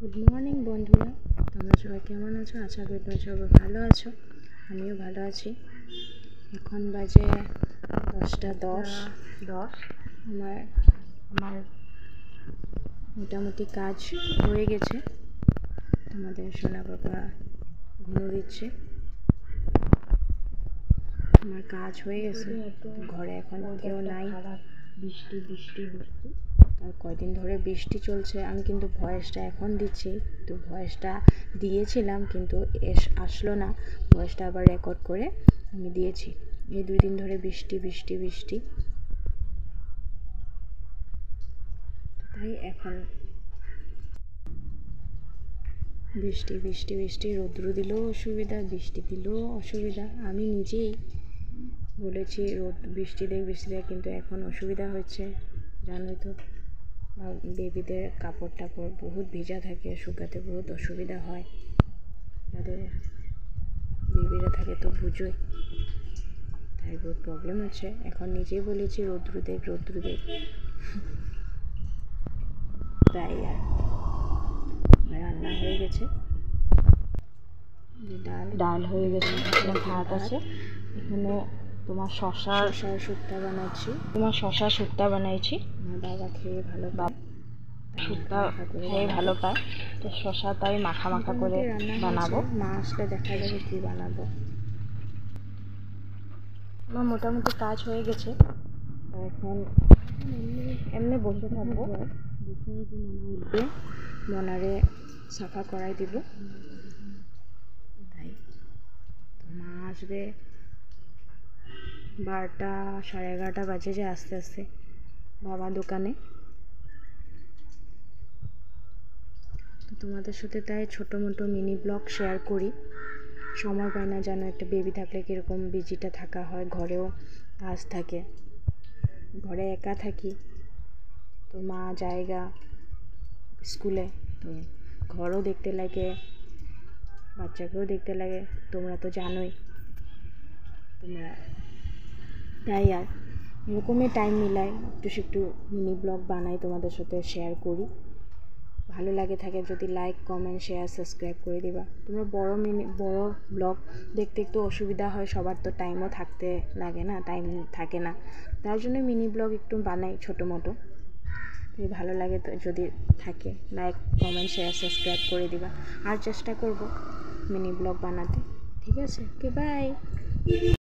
Good morning বন্ধুরা, তোমরা সবাই কেমন আছো? আশা করি তোমরা সবাই ভালো আছো। আমিও ভালো আছি। এখন বাজে 10:10। আমার মোটামুটি কাজ হয়ে গেছে। তোমাদের সোনা বাবা ঘুমো দিচ্ছে। আমার কাজ হয়ে গেছে, ঘরে এখন কেউ নাই। বৃষ্টি আর কয়দিন ধরে বৃষ্টি চলছে। আমি কিন্তু ভয়েসটা এখন দিচ্ছি, তো ভয়েসটা দিয়েছিলাম কিন্তু আসলো না। ভয়েসটা আবার রেকর্ড করে আমি দিয়েছি। এই 2 দিন ধরে বৃষ্টি, তাই এখন বৃষ্টি রৌদ্র দিলেও অসুবিধা, বৃষ্টি দিলেও অসুবিধা। আমি নিজেই বলেছি বৃষ্টি দেখ, কিন্তু এখন অসুবিধা হচ্ছে। জানোই তো, বেবিদের কাপড় টাপড় বহুত ভিজা থাকে, শুকাতে বহুত অসুবিধা হয়। যাদের বেবিরা থাকে তো বুঝোই, তাই বহুত প্রবলেম হচ্ছে। এখন নিজেই বলেছি রৌদ্র দেখ। তাই আর রান্না হয়ে গেছে, ডাল হয়ে গেছে, ভাত আছে। এখানে তোমার শশার শুক্তা বানাইছি। আমার বাবা খেয়ে ভালো পায়, শুক্তা খেয়ে ভালো পায়, তো শশাটাই মাখা করে বানাবো। মা আসলে দেখা যাবে কি বানাবো। আমার মোটামুটি কাজ হয়ে গেছে, এখন এমনি বসে থাকবো। উঠবে, মনারে সাফা করাই দিব। তাই মা আসবে 12টা 11:30 বাজে যে আস্তে বাবা দোকানে। তো তোমাদের সাথে তাই ছোটো মোটো মিনি ব্লগ শেয়ার করি। সময় পায় না, যেন একটা বেবি থাকলে কীরকম বিজিটা থাকা হয়। ঘরেও কাজ থাকে, ঘরে একা থাকি, তো মা জায়গা স্কুলে, তো ঘরও দেখতে লাগে, বাচ্চাকেও দেখতে লাগে। তোমরা তো জানোই। তাই আর এরকমই টাইম মিলাই একটু মিনি ব্লগ বানাই, তোমাদের সাথে শেয়ার করি। ভালো লাগে থাকে যদি লাইক, কমেন্ট, শেয়ার, সাবস্ক্রাইব করে দিবা। তোমরা বড় ব্লগ দেখতে একটু অসুবিধা হয়, সবার তো টাইমও থাকতে লাগে না, টাইম থাকে না। তার জন্য মিনি ব্লগ একটু বানাই ছোটো মোটো। তাই ভালো লাগে তো যদি থাকে, লাইক, কমেন্ট, শেয়ার, সাবস্ক্রাইব করে দিবা। আর চেষ্টা করব মিনি ব্লগ বানাতে। ঠিক আছে, ওকে, বাই।